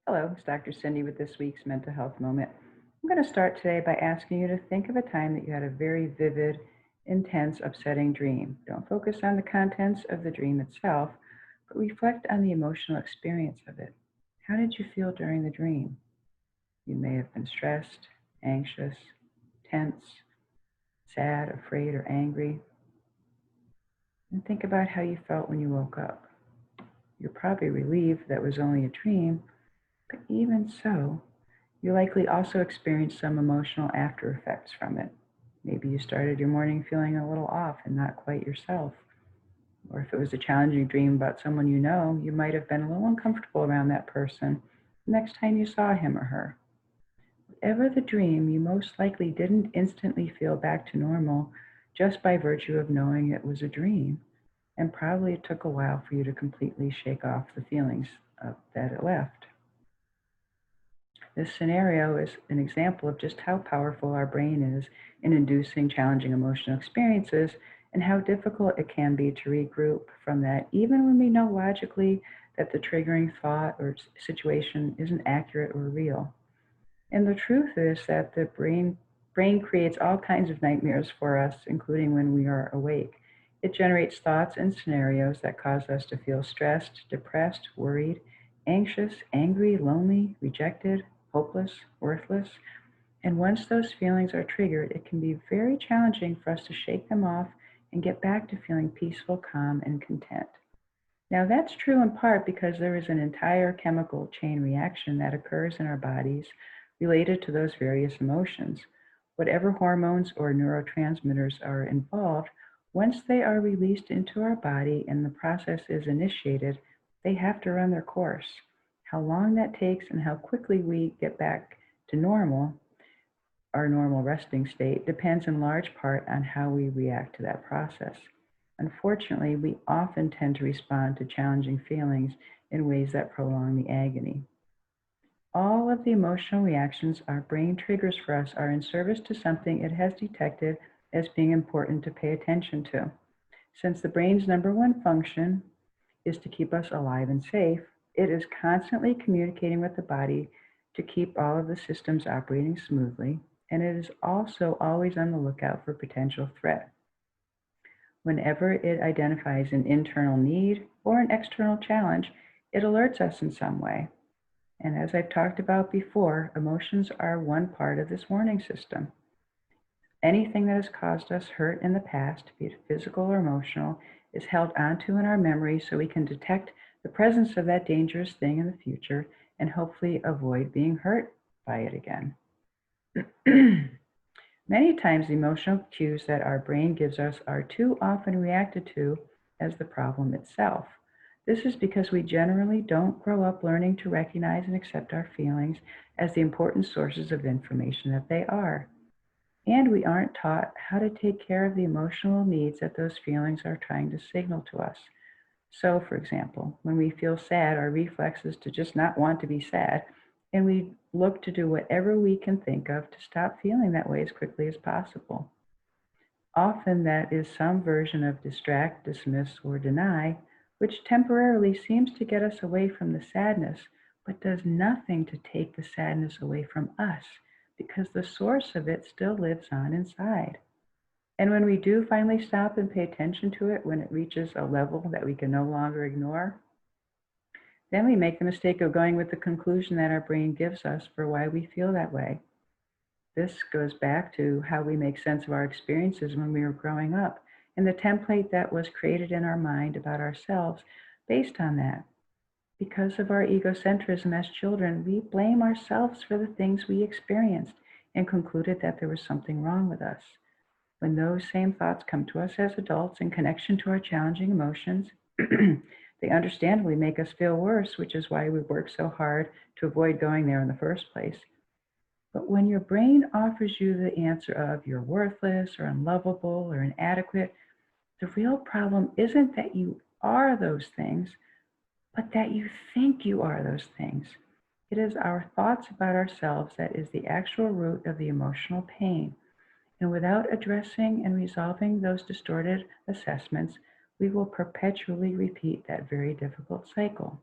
Hello, it's Dr. Cindy with this week's Mental Health Moment. I'm going to start today by asking you to think of a time that you had a very vivid, intense, upsetting dream. Don't focus on the contents of the dream itself, but reflect on the emotional experience of it. How did you feel during the dream? You may have been stressed, anxious, tense, sad, afraid, or angry. And think about how you felt when you woke up. You're probably relieved that was only a dream, but even so, you likely also experienced some emotional after effects from it. Maybe you started your morning feeling a little off and not quite yourself. Or if it was a challenging dream about someone you know, you might have been a little uncomfortable around that person the next time you saw him or her. Whatever the dream, you most likely didn't instantly feel back to normal just by virtue of knowing it was a dream. And probably it took a while for you to completely shake off the feelings that it left. This scenario is an example of just how powerful our brain is in inducing challenging emotional experiences and how difficult it can be to regroup from that, even when we know logically that the triggering thought or situation isn't accurate or real. And the truth is that the brain creates all kinds of nightmares for us, including when we are awake. It generates thoughts and scenarios that cause us to feel stressed, depressed, worried, anxious, angry, lonely, rejected, hopeless, worthless. And once those feelings are triggered, it can be very challenging for us to shake them off and get back to feeling peaceful, calm, and content. Now, that's true in part because there is an entire chemical chain reaction that occurs in our bodies related to those various emotions. Whatever hormones or neurotransmitters are involved, once they are released into our body and the process is initiated, they have to run their course. How long that takes and how quickly we get back to normal, our normal resting state, depends in large part on how we react to that process. Unfortunately, we often tend to respond to challenging feelings in ways that prolong the agony. All of the emotional reactions our brain triggers for us are in service to something it has detected as being important to pay attention to. Since the brain's number one function is to keep us alive and safe, it is constantly communicating with the body to keep all of the systems operating smoothly, and it is also always on the lookout for potential threat. Whenever it identifies an internal need or an external challenge, it alerts us in some way. And as I've talked about before, emotions are one part of this warning system. Anything that has caused us hurt in the past, be it physical or emotional, is held onto in our memory so we can detect the presence of that dangerous thing in the future and hopefully avoid being hurt by it again. Many times, the emotional cues that our brain gives us are too often reacted to as the problem itself. This is because we generally don't grow up learning to recognize and accept our feelings as the important sources of information that they are. And we aren't taught how to take care of the emotional needs that those feelings are trying to signal to us. So, for example, when we feel sad, our reflex is to just not want to be sad, and we look to do whatever we can think of to stop feeling that way as quickly as possible. Often that is some version of distract, dismiss, or deny, which temporarily seems to get us away from the sadness, but does nothing to take the sadness away from us, because the source of it still lives on inside. And when we do finally stop and pay attention to it, when it reaches a level that we can no longer ignore, then we make the mistake of going with the conclusion that our brain gives us for why we feel that way. This goes back to how we make sense of our experiences when we were growing up and the template that was created in our mind about ourselves based on that. Because of our egocentrism as children, we blame ourselves for the things we experienced and concluded that there was something wrong with us. When those same thoughts come to us as adults in connection to our challenging emotions, they understandably make us feel worse, which is why we work so hard to avoid going there in the first place. But when your brain offers you the answer of you're worthless or unlovable or inadequate, the real problem isn't that you are those things, but that you think you are those things. It is our thoughts about ourselves that is the actual root of the emotional pain. And without addressing and resolving those distorted assessments, we will perpetually repeat that very difficult cycle.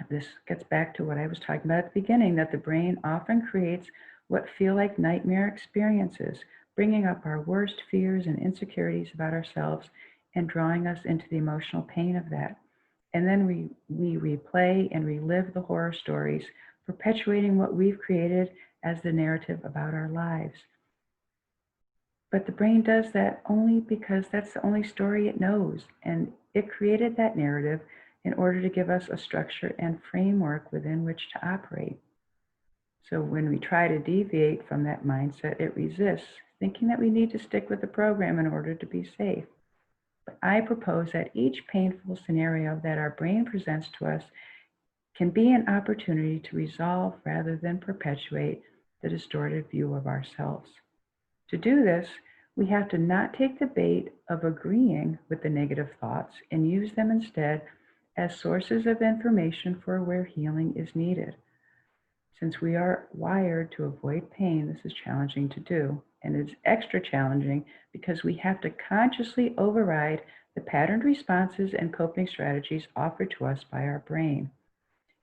This gets back to what I was talking about at the beginning, that the brain often creates what feel like nightmare experiences, bringing up our worst fears and insecurities about ourselves and drawing us into the emotional pain of that. And then we replay and relive the horror stories, perpetuating what we've created as the narrative about our lives. But the brain does that only because that's the only story it knows. And it created that narrative in order to give us a structure and framework within which to operate. So when we try to deviate from that mindset, it resists, thinking that we need to stick with the program in order to be safe. But I propose that each painful scenario that our brain presents to us can be an opportunity to resolve rather than perpetuate the distorted view of ourselves. To do this, we have to not take the bait of agreeing with the negative thoughts and use them instead as sources of information for where healing is needed. Since we are wired to avoid pain, this is challenging to do. And it's extra challenging because we have to consciously override the patterned responses and coping strategies offered to us by our brain.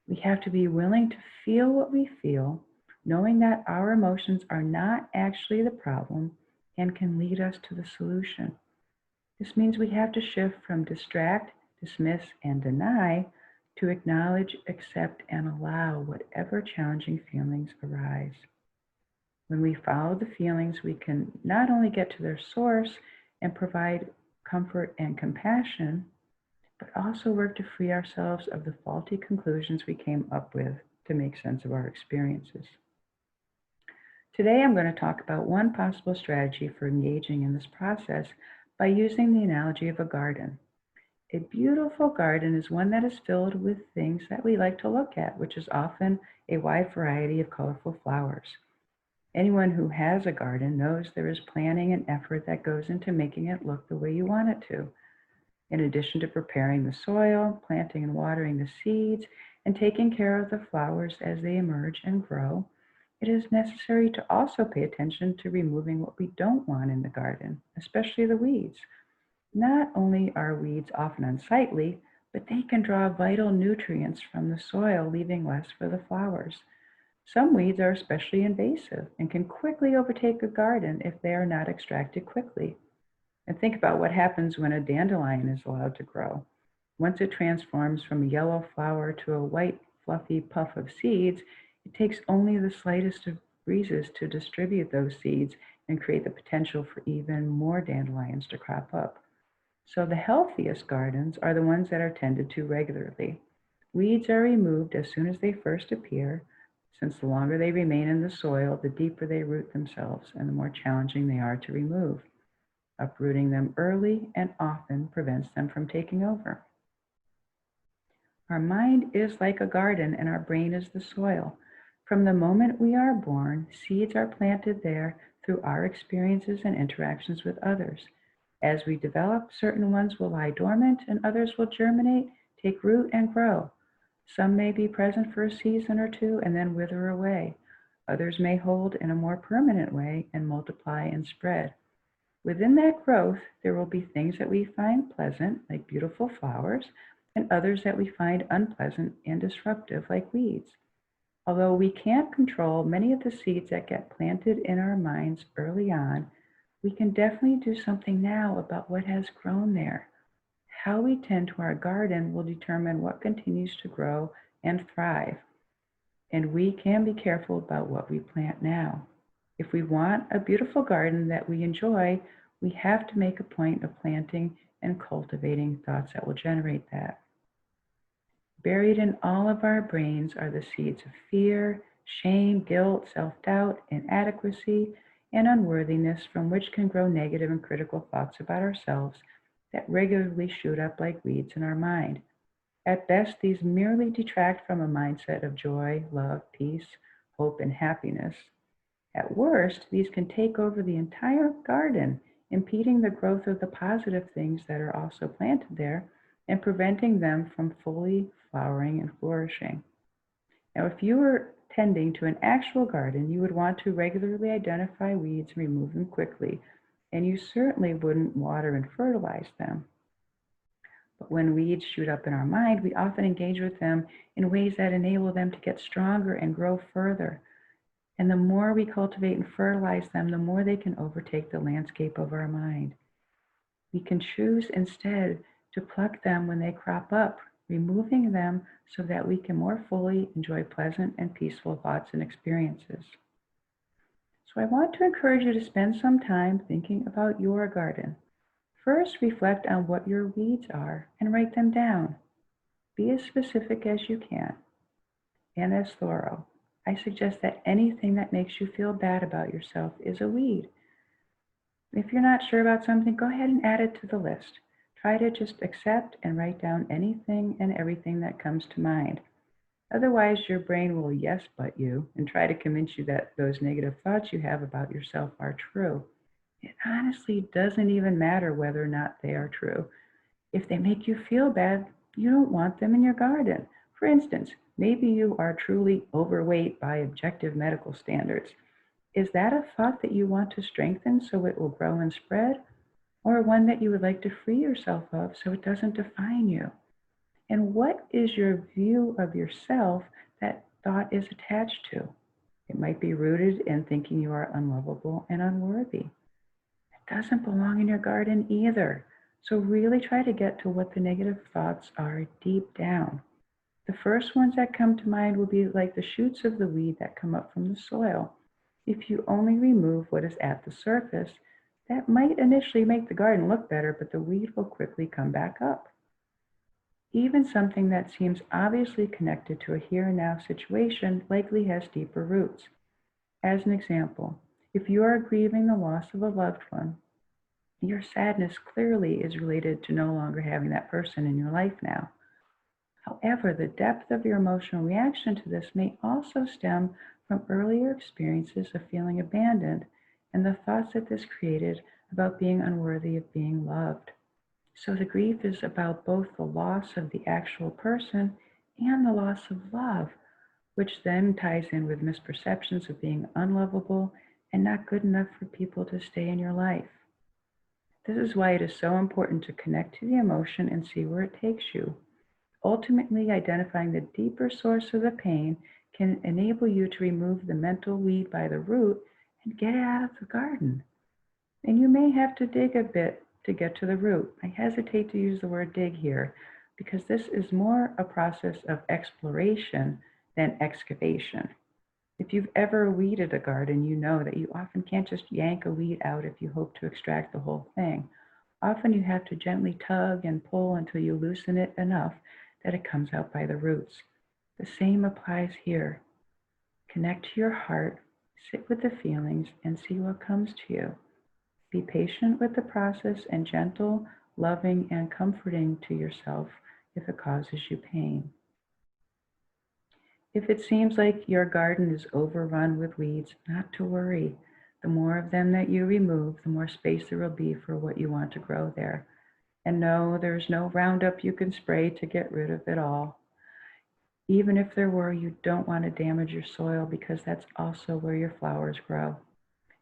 We have to be willing to feel what we feel, knowing that our emotions are not actually the problem and can lead us to the solution. This means we have to shift from distract, dismiss, and deny to acknowledge, accept, and allow whatever challenging feelings arise. When we follow the feelings, we can not only get to their source and provide comfort and compassion, but also work to free ourselves of the faulty conclusions we came up with to make sense of our experiences. Today, I'm going to talk about one possible strategy for engaging in this process by using the analogy of a garden. A beautiful garden is one that is filled with things that we like to look at, which is often a wide variety of colorful flowers. Anyone who has a garden knows there is planning and effort that goes into making it look the way you want it to. In addition to preparing the soil, planting and watering the seeds, and taking care of the flowers as they emerge and grow, it is necessary to also pay attention to removing what we don't want in the garden, especially the weeds. Not only are weeds often unsightly, but they can draw vital nutrients from the soil, leaving less for the flowers. Some weeds are especially invasive and can quickly overtake a garden if they are not extracted quickly. And think about what happens when a dandelion is allowed to grow. Once it transforms from a yellow flower to a white, fluffy puff of seeds, it takes only the slightest of breezes to distribute those seeds and create the potential for even more dandelions to crop up. So the healthiest gardens are the ones that are tended to regularly. Weeds are removed as soon as they first appear, since the longer they remain in the soil, the deeper they root themselves and the more challenging they are to remove. Uprooting them early and often prevents them from taking over. Our mind is like a garden and our brain is the soil. From the moment we are born, seeds are planted there through our experiences and interactions with others. As we develop, certain ones will lie dormant and others will germinate, take root, and grow. Some may be present for a season or two and then wither away. Others may hold in a more permanent way and multiply and spread. Within that growth, there will be things that we find pleasant, like beautiful flowers, and others that we find unpleasant and disruptive, like weeds. Although we can't control many of the seeds that get planted in our minds early on, we can definitely do something now about what has grown there. How we tend to our garden will determine what continues to grow and thrive. And we can be careful about what we plant now. If we want a beautiful garden that we enjoy, we have to make a point of planting and cultivating thoughts that will generate that. Buried in all of our brains are the seeds of fear, shame, guilt, self-doubt, inadequacy, and unworthiness from which can grow negative and critical thoughts about ourselves that regularly shoot up like weeds in our mind. At best, these merely detract from a mindset of joy, love, peace, hope, and happiness. At worst, these can take over the entire garden, impeding the growth of the positive things that are also planted there and preventing them from fully flowering and flourishing. Now, if you were tending to an actual garden, you would want to regularly identify weeds and remove them quickly, and you certainly wouldn't water and fertilize them. But when weeds shoot up in our mind, we often engage with them in ways that enable them to get stronger and grow further. And the more we cultivate and fertilize them, the more they can overtake the landscape of our mind. We can choose instead to pluck them when they crop up, removing them so that we can more fully enjoy pleasant and peaceful thoughts and experiences. So I want to encourage you to spend some time thinking about your garden. First, reflect on what your weeds are and write them down. Be as specific as you can and as thorough. I suggest that anything that makes you feel bad about yourself is a weed. If you're not sure about something, go ahead and add it to the list. Try to just accept and write down anything and everything that comes to mind. Otherwise, your brain will yes but you and try to convince you that those negative thoughts you have about yourself are true. It honestly doesn't even matter whether or not they are true. If they make you feel bad, you don't want them in your garden. For instance, maybe you are truly overweight by objective medical standards. Is that a thought that you want to strengthen so it will grow and spread, or one that you would like to free yourself of so it doesn't define you? And what is your view of yourself that thought is attached to? It might be rooted in thinking you are unlovable and unworthy. It doesn't belong in your garden either. So really try to get to what the negative thoughts are deep down. The first ones that come to mind will be like the shoots of the weed that come up from the soil. If you only remove what is at the surface, that might initially make the garden look better, but the weed will quickly come back up. Even something that seems obviously connected to a here and now situation likely has deeper roots. As an example, if you are grieving the loss of a loved one, your sadness clearly is related to no longer having that person in your life now. However, the depth of your emotional reaction to this may also stem from earlier experiences of feeling abandoned and the thoughts that this created about being unworthy of being loved. So the grief is about both the loss of the actual person and the loss of love, which then ties in with misperceptions of being unlovable and not good enough for people to stay in your life. This is why it is so important to connect to the emotion and see where it takes you. Ultimately, identifying the deeper source of the pain can enable you to remove the mental weed by the root and get it out of the garden. And you may have to dig a bit to get to the root. I hesitate to use the word dig here because this is more a process of exploration than excavation. If you've ever weeded a garden, you know that you often can't just yank a weed out if you hope to extract the whole thing. Often you have to gently tug and pull until you loosen it enough that it comes out by the roots. The same applies here. Connect to your heart, sit with the feelings, and see what comes to you. Be patient with the process and gentle, loving, and comforting to yourself if it causes you pain. If it seems like your garden is overrun with weeds, not to worry. The more of them that you remove, the more space there will be for what you want to grow there. And no, there's no Roundup you can spray to get rid of it all. Even if there were, you don't want to damage your soil because that's also where your flowers grow.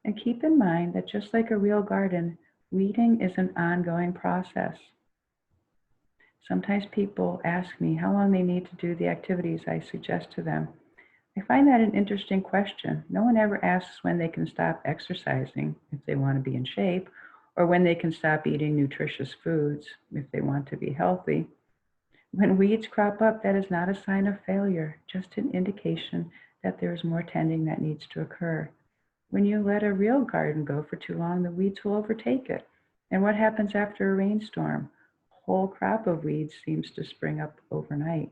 And keep in mind that just like a real garden, weeding is an ongoing process. Sometimes people ask me how long they need to do the activities I suggest to them. I find that an interesting question. No one ever asks when they can stop exercising if they want to be in shape, or when they can stop eating nutritious foods if they want to be healthy. When weeds crop up, that is not a sign of failure, just an indication that there is more tending that needs to occur. When you let a real garden go for too long, the weeds will overtake it. And what happens after a rainstorm? A whole crop of weeds seems to spring up overnight.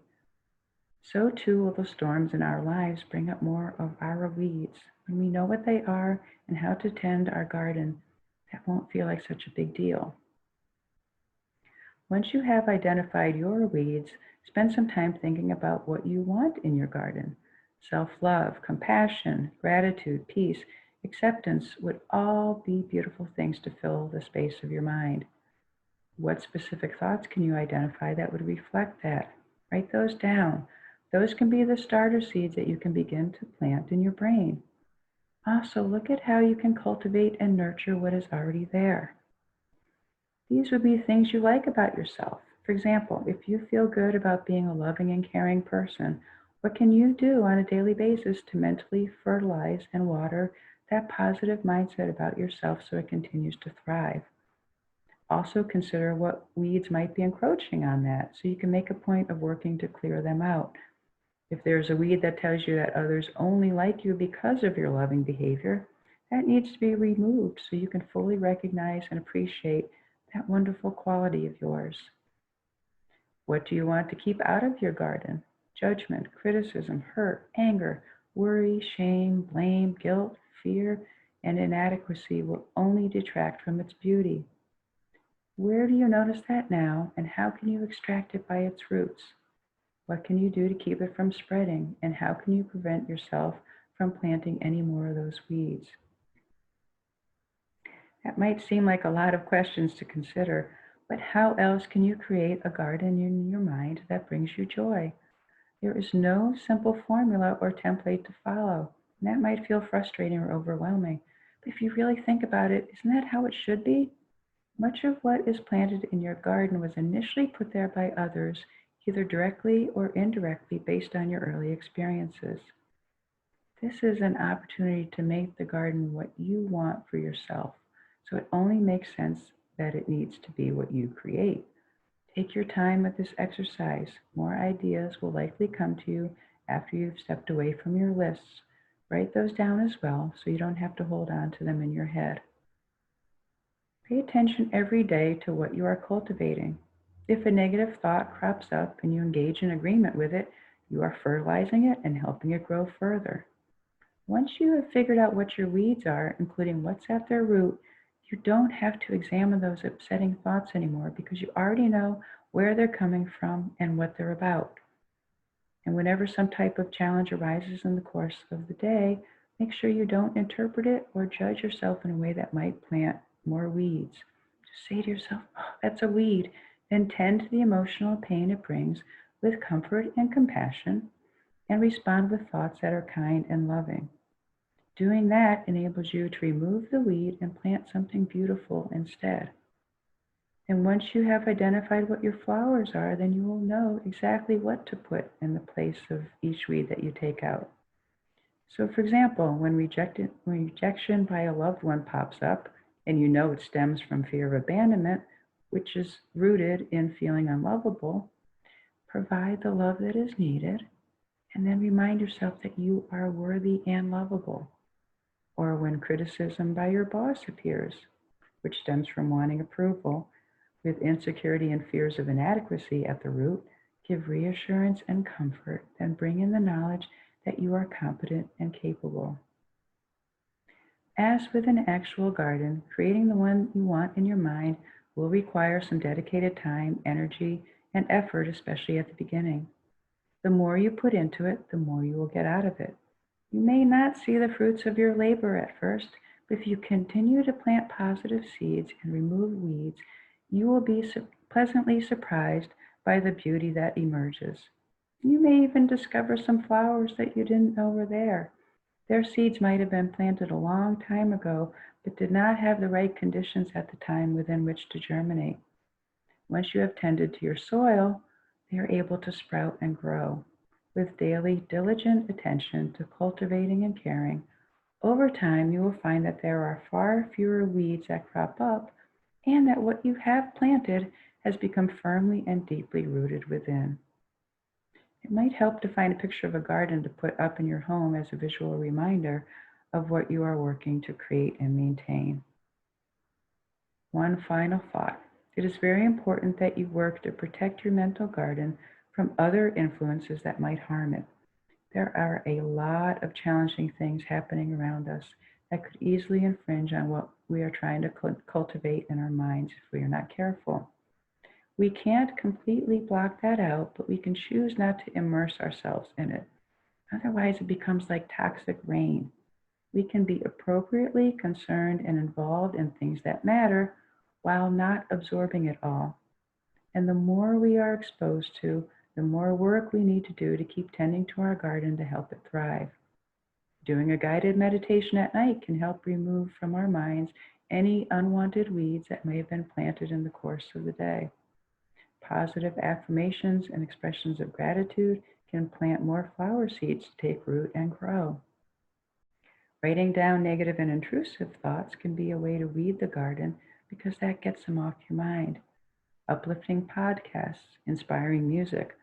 So too will the storms in our lives bring up more of our weeds. When we know what they are and how to tend our garden, that won't feel like such a big deal. Once you have identified your weeds, spend some time thinking about what you want in your garden. Self-love, compassion, gratitude, peace, acceptance would all be beautiful things to fill the space of your mind. What specific thoughts can you identify that would reflect that? Write those down. Those can be the starter seeds that you can begin to plant in your brain. Also, look at how you can cultivate and nurture what is already there. These would be things you like about yourself. For example, if you feel good about being a loving and caring person, what can you do on a daily basis to mentally fertilize and water that positive mindset about yourself so it continues to thrive? Also consider what weeds might be encroaching on that so you can make a point of working to clear them out. If there's a weed that tells you that others only like you because of your loving behavior, that needs to be removed so you can fully recognize and appreciate that wonderful quality of yours. What do you want to keep out of your garden? Judgment, criticism, hurt, anger, worry, shame, blame, guilt, fear, and inadequacy will only detract from its beauty. Where do you notice that now, and how can you extract it by its roots? What can you do to keep it from spreading, and how can you prevent yourself from planting any more of those weeds? That might seem like a lot of questions to consider, but how else can you create a garden in your mind that brings you joy? There is no simple formula or template to follow, and that might feel frustrating or overwhelming. But if you really think about it, isn't that how it should be? Much of what is planted in your garden was initially put there by others, either directly or indirectly based on your early experiences. This is an opportunity to make the garden what you want for yourself. So it only makes sense that it needs to be what you create. Take your time with this exercise. More ideas will likely come to you after you've stepped away from your lists. Write those down as well so you don't have to hold on to them in your head. Pay attention every day to what you are cultivating. If a negative thought crops up and you engage in agreement with it, you are fertilizing it and helping it grow further. Once you have figured out what your weeds are, including what's at their root, you don't have to examine those upsetting thoughts anymore because you already know where they're coming from and what they're about. And whenever some type of challenge arises in the course of the day, make sure you don't interpret it or judge yourself in a way that might plant more weeds. Just say to yourself, oh, that's a weed. Then tend to the emotional pain it brings with comfort and compassion and respond with thoughts that are kind and loving. Doing that enables you to remove the weed and plant something beautiful instead. And once you have identified what your flowers are, then you will know exactly what to put in the place of each weed that you take out. So for example, when rejection by a loved one pops up, and you know it stems from fear of abandonment, which is rooted in feeling unlovable, provide the love that is needed, and then remind yourself that you are worthy and lovable. Or when criticism by your boss appears, which stems from wanting approval, with insecurity and fears of inadequacy at the root, give reassurance and comfort, then bring in the knowledge that you are competent and capable. As with an actual garden, creating the one you want in your mind will require some dedicated time, energy, and effort, especially at the beginning. The more you put into it, the more you will get out of it. You may not see the fruits of your labor at first, but if you continue to plant positive seeds and remove weeds, you will be pleasantly surprised by the beauty that emerges. You may even discover some flowers that you didn't know were there. Their seeds might have been planted a long time ago, but did not have the right conditions at the time within which to germinate. Once you have tended to your soil, they are able to sprout and grow. With daily, diligent attention to cultivating and caring, over time you will find that there are far fewer weeds that crop up and that what you have planted has become firmly and deeply rooted within. It might help to find a picture of a garden to put up in your home as a visual reminder of what you are working to create and maintain. One final thought. It is very important that you work to protect your mental garden from other influences that might harm it. There are a lot of challenging things happening around us that could easily infringe on what we are trying to cultivate in our minds if we are not careful. We can't completely block that out, but we can choose not to immerse ourselves in it. Otherwise, it becomes like toxic rain. We can be appropriately concerned and involved in things that matter while not absorbing it all. And the more we are exposed to, the more work we need to do to keep tending to our garden to help it thrive. Doing a guided meditation at night can help remove from our minds any unwanted weeds that may have been planted in the course of the day. Positive affirmations and expressions of gratitude can plant more flower seeds to take root and grow. Writing down negative and intrusive thoughts can be a way to weed the garden because that gets them off your mind. Uplifting podcasts, inspiring music,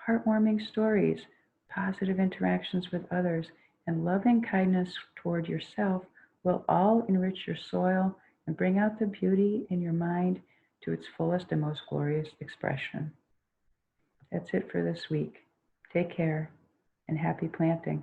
heartwarming stories, positive interactions with others, and loving kindness toward yourself will all enrich your soil and bring out the beauty in your mind to its fullest and most glorious expression. That's it for this week. Take care and happy planting.